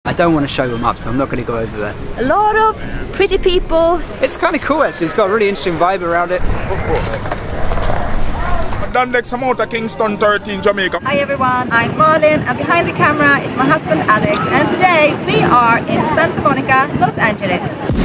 I don't want to show them up, so I'm not going to go over there. A lot of pretty people. It's kind of cool actually, it's got a really interesting vibe around it. Done next amount of Kingston 13, Jamaica. Hi everyone, I'm Marlon and behind the camera is my husband Alex, and today we are in Santa Monica, Los Angeles.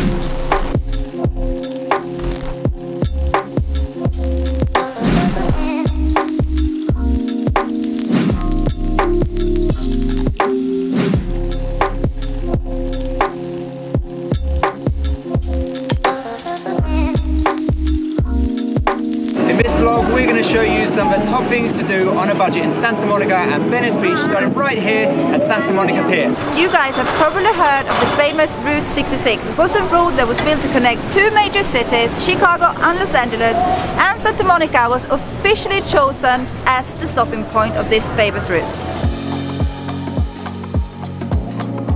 In this vlog, we're going to show you some of the top things to do on a budget in Santa Monica and Venice Beach, starting right here at Santa Monica Pier. You guys have probably heard of the famous Route 66. It was a road that was built to connect two major cities, Chicago and Los Angeles, and Santa Monica was officially chosen as the stopping point of this famous route.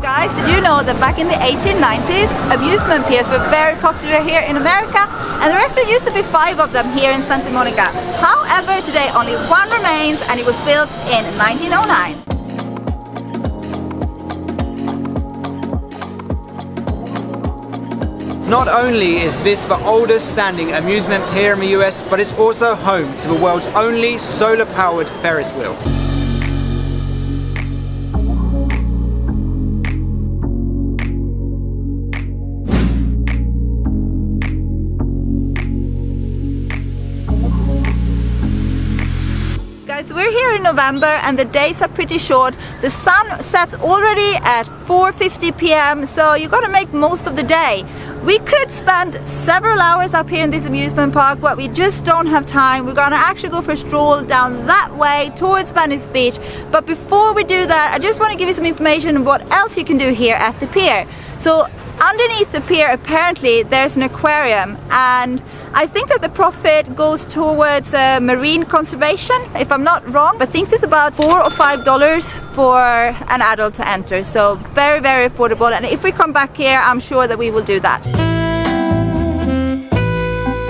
Guys, did you know that back in the 1890s, amusement piers were very popular here in America, and there actually used to be 5 of them here in Santa Monica. However, today only 1 remains, and it was built in 1909. Not only is this the oldest standing amusement pier in the US, but it's also home to the world's only solar-powered Ferris wheel. Guys, we're here in November and the days are pretty short. The sun sets already at 4:50 p.m. so you gotta make most of the day. We could spend several hours up here in this amusement park, but we just don't have time. We're gonna actually go for a stroll down that way towards Venice Beach. But before we do that, I just want to give you some information on what else you can do here at the pier. So underneath the pier, apparently there's an aquarium, and I think that the profit goes towards marine conservation, if I'm not wrong, but I think it's about $4 or $5 for an adult to enter, so very, very affordable. And if we come back here, I'm sure that we will do that.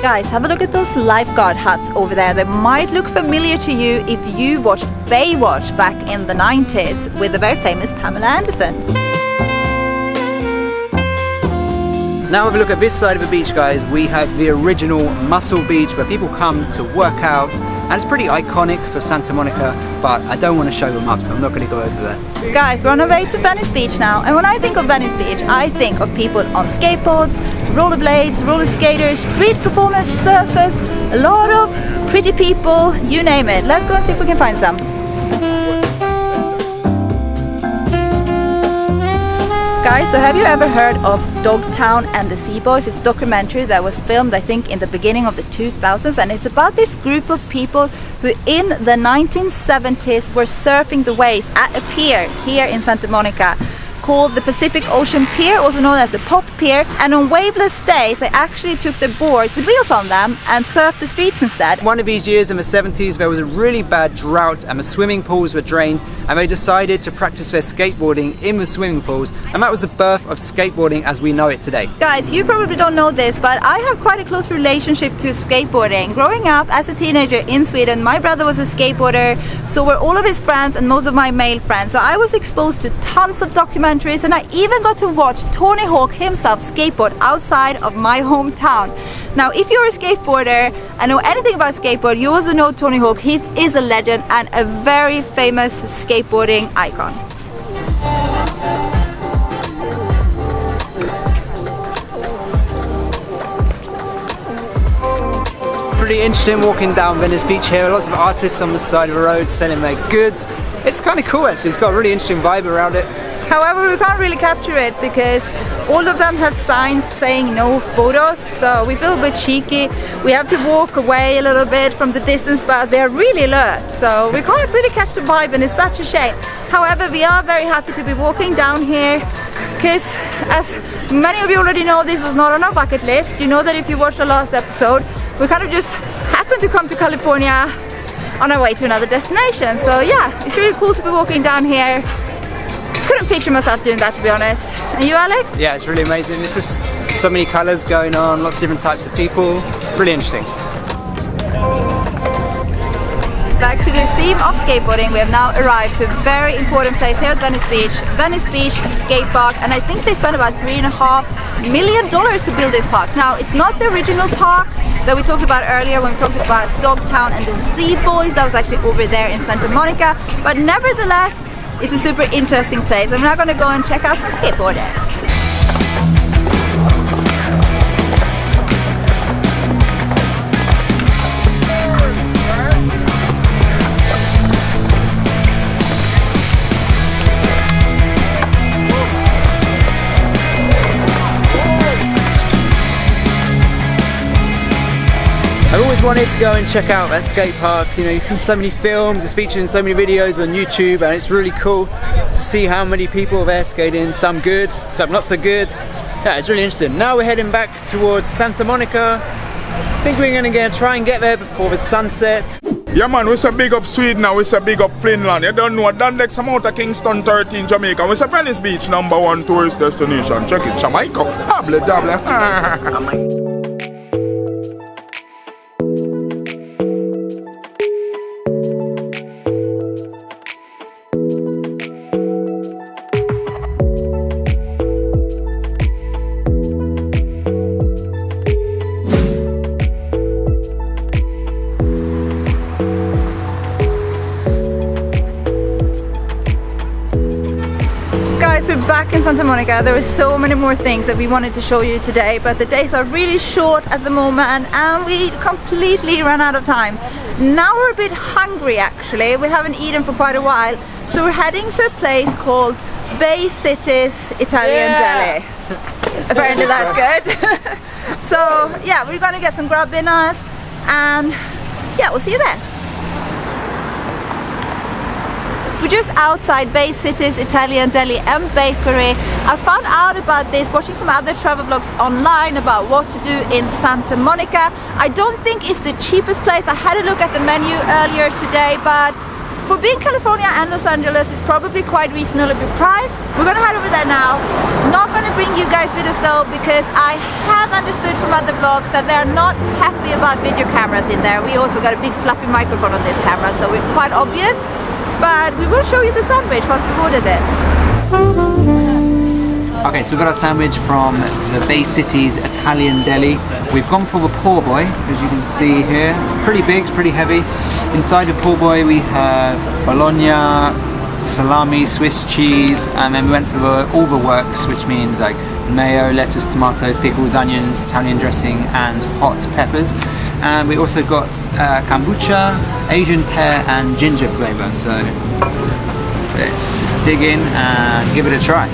Guys, have a look at those lifeguard huts over there. They might look familiar to you if you watched Baywatch back in the 90s with the very famous Pamela Anderson. Now have a look at this side of the beach, guys. We have the original Muscle Beach where people come to work out, and it's pretty iconic for Santa Monica, but I don't want to show them up, so I'm not going to go over there. Guys, we're on our way to Venice Beach now, and when I think of Venice Beach, I think of people on skateboards, rollerblades, roller skaters, street performers, surfers, a lot of pretty people, you name it. Let's go and see if we can find some. Guys, so have you ever heard of Dogtown and the Sea Boys? It's a documentary that was filmed, I think, in the beginning of the 2000s, and it's about this group of people who in the 1970s were surfing the waves at a pier here in Santa Monica called the Pacific Ocean Pier, also known as the Pop Pier, and on waveless days they actually took their boards with wheels on them and surfed the streets instead. One of these years in the 70s there was a really bad drought and the swimming pools were drained, and they decided to practice their skateboarding in the swimming pools, and that was the birth of skateboarding as we know it today. Guys, you probably don't know this, but I have quite a close relationship to skateboarding. Growing up as a teenager in Sweden, my brother was a skateboarder, so were all of his friends and most of my male friends, so I was exposed to tons of documentaries, and I even got to watch Tony Hawk himself skateboard outside of my hometown. Now, if you're a skateboarder and know anything about skateboard, you also know Tony Hawk. He is a legend and a very famous skateboarding icon. Pretty interesting walking down Venice Beach here. Lots of artists on the side of the road selling their goods. It's kind of cool actually, it's got a really interesting vibe around it. However, we can't really capture it because all of them have signs saying no photos, so we feel a bit cheeky. We have to walk away a little bit from the distance, but they're really alert, so we can't really catch the vibe, and it's such a shame. However, we are very happy to be walking down here because, as many of you already know, this was not on our bucket list. You know that if you watched the last episode, we kind of just happened to come to California on our way to another destination. So yeah, it's really cool to be walking down here. Couldn't picture myself doing that, to be honest. And you, Alex? Yeah, it's really amazing. There's just so many colours going on, lots of different types of people. Really interesting. back to the theme of skateboarding. We have now arrived to a very important place here at Venice Beach skate park, and I think they spent about $3.5 million to build this park. Now, it's not the original park that we talked about earlier when we talked about Dogtown and the Z Boys. That was actually over there in Santa Monica, but nevertheless, it's a super interesting place. I'm now going to go and check out some skateboarders. I've always wanted to go and check out that skate park. You know, you've seen so many films, it's featured in so many videos on YouTube, and it's really cool to see how many people are there skating, some good, some not so good. Yeah, it's really interesting. Now we're heading back towards Santa Monica. I think we're gonna try and get there before the sunset. Yeah man, we say big up Sweden now, we say big up Finland. You don't know, done next amount of Kingston 13 Jamaica. We say Venice Beach #1 tourist destination. Check it, Jamaica. Hable dable. Guys, we're back in Santa Monica. There are so many more things that we wanted to show you today, but the days are really short at the moment and we completely ran out of time. Now we're a bit hungry actually. We haven't eaten for quite a while, so we're heading to a place called Bay City's Italian Deli. Apparently that's good. So yeah, we're gonna get some grub dinners and yeah, we'll see you there. We're just outside Bay City's Italian Deli and Bakery. I found out about this watching some other travel vlogs online about what to do in Santa Monica. I don't think it's the cheapest place. I had a look at the menu earlier today, but for being California and Los Angeles, it's probably quite reasonably priced. We're gonna head over there now. Not gonna bring you guys with us though, because I have understood from other vlogs that they're not happy about video cameras in there. We also got a big fluffy microphone on this camera, so we're quite obvious. But we will show you the sandwich once we've ordered it. Okay, so we've got our sandwich from the Bay City's Italian Deli. We've gone for the poor boy, as you can see here. It's pretty big, it's pretty heavy. Inside the poor boy we have bologna, salami, Swiss cheese, and then we went for all the works, which means like mayo, lettuce, tomatoes, pickles, onions, Italian dressing, and hot peppers. And we also got kombucha, Asian pear, and ginger flavour. So let's dig in and give it a try.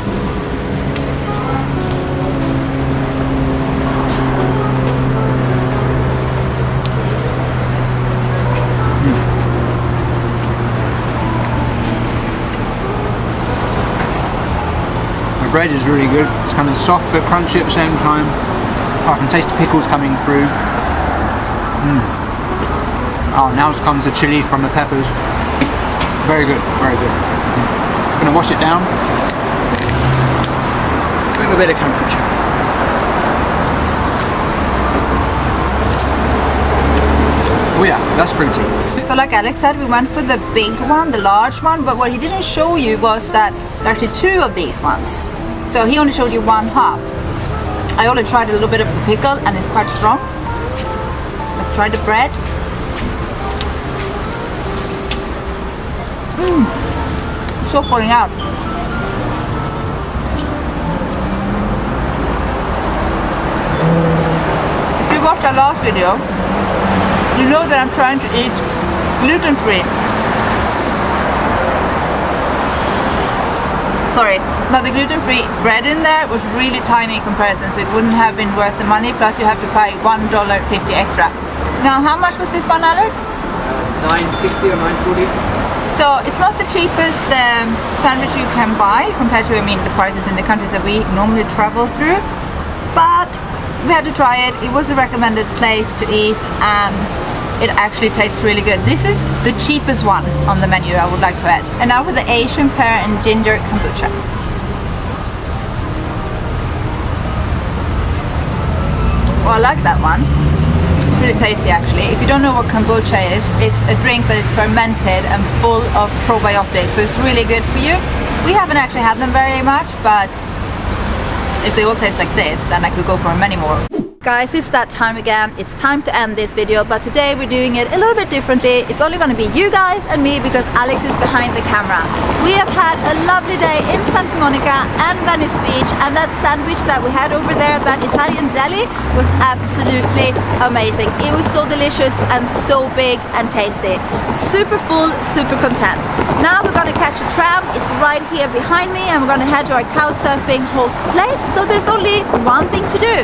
The bread is really good. It's kind of soft but crunchy at the same time. I can taste the pickles coming through. Oh, now comes the chili from the peppers. Very good, very good. I'm gonna wash it down. With a bit of kombucha. Oh yeah, that's fruity. So like Alex said, we went for the big one, the large one, but what he didn't show you was that there are actually two of these ones. So he only showed you one half. I only tried a little bit of the pickle and it's quite strong. Let's try the bread. So falling out. If you watched our last video, you know that I'm trying to eat gluten-free. Sorry, now the gluten-free bread in there was really tiny in comparison, so it wouldn't have been worth the money, plus you have to pay $1.50 extra. Now, how much was this one, Alex? $9.60 or $9.40. So it's not the cheapest sandwich you can buy compared to, I mean, the prices in the countries that we normally travel through, but we had to try it. It was a recommended place to eat and it actually tastes really good. This is the cheapest one on the menu, I would like to add. And now for the Asian pear and ginger kombucha. Oh, I like that one. It's really tasty actually. If you don't know what kombucha is, it's a drink that is fermented and full of probiotics, so it's really good for you. We haven't actually had them very much, but if they all taste like this, then I could go for many more. Guys, it's that time again. It's time to end this video, but today we're doing it a little bit differently. It's only going to be you guys and me because Alex is behind the camera. We have had a lovely day in Santa Monica and Venice Beach, and that sandwich that we had over there, that Italian deli, was absolutely amazing. It was so delicious and so big and tasty. Super full, super content. Now we're going to catch a tram. It's right here behind me, and we're going to head to our couchsurfing host place. So there's only one thing to do.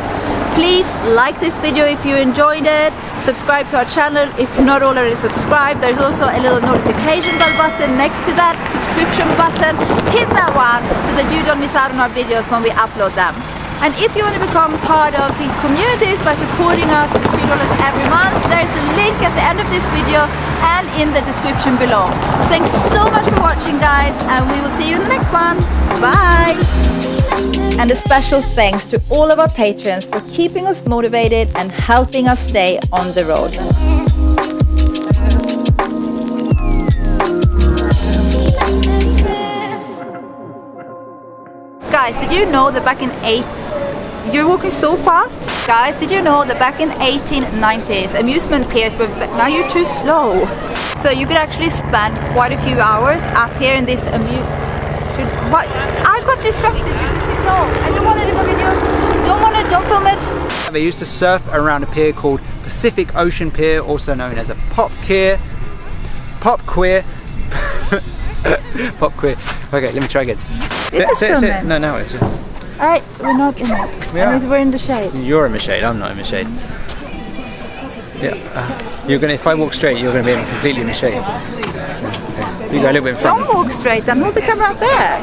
Please like this video if you enjoyed it, subscribe to our channel if you're not already subscribed. There's also a little notification bell button next to that subscription button. Hit that one so that you don't miss out on our videos when we upload them. And if you want to become part of the communities by supporting us with $3 every month, there's a link at the end of this video and in the description below. Thanks so much for watching, guys, and we will see you in the next one. Bye! And a special thanks to all of our patrons for keeping us motivated and helping us stay on the road. Guys, did you know that back in You're walking so fast? Guys, did you know that back in 1890s, amusement piers were... Now you're too slow. So you could actually spend quite a few hours up here in this What? I got distracted because I don't want to do my video. Don't film it. They used to surf around a pier called Pacific Ocean Pier, also known as a pop queer. Pop queer. Okay, let me try again. Say no, it's Alright, we're not in it. We're in the shade. You're in the shade, I'm not in the shade. Yeah, you're gonna. If I walk straight, you're gonna be completely in the shade. Okay. You go a little bit in front. Don't walk straight, then hold the camera up there.